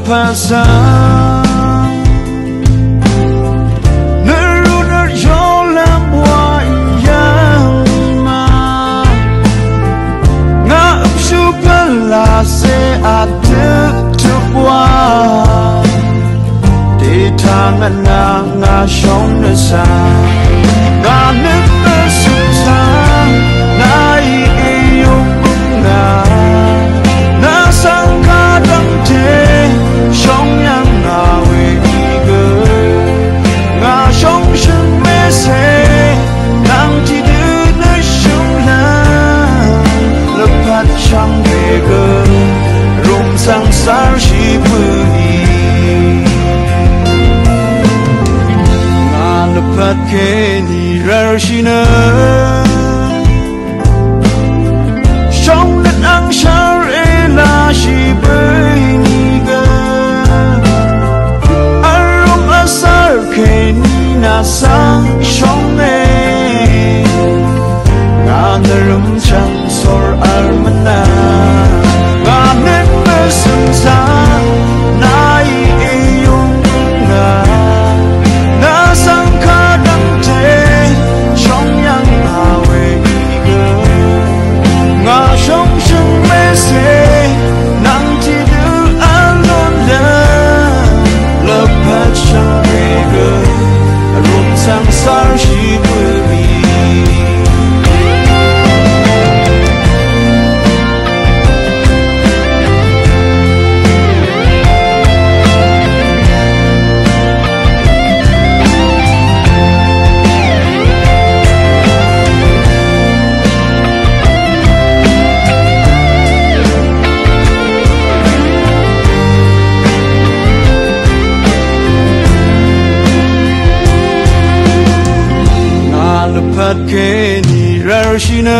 pasa Neruna jolam boy yama Nga upsupala se atuk tukwa Di tangan nga shong nasa Nga nipna susa Nai iyong bunga Nasang kadang te Shong yang ngawe iga Nga shong sheng me se Nang ti du na shong lang Lepat shang bega Rum sang sar shi pui Nga lepat ke ni rar shi na Shong net ang shar e la shi pui Sang shong e Nga narum chang sor armana Nga nen mesum sa Nai iyong bunga Nga sang kadang te Shong yang awe iga Nga shong sheng me se Nang ti du alon la Lepat shang iga Sang sar shi pui Lepat ke ni rar shi na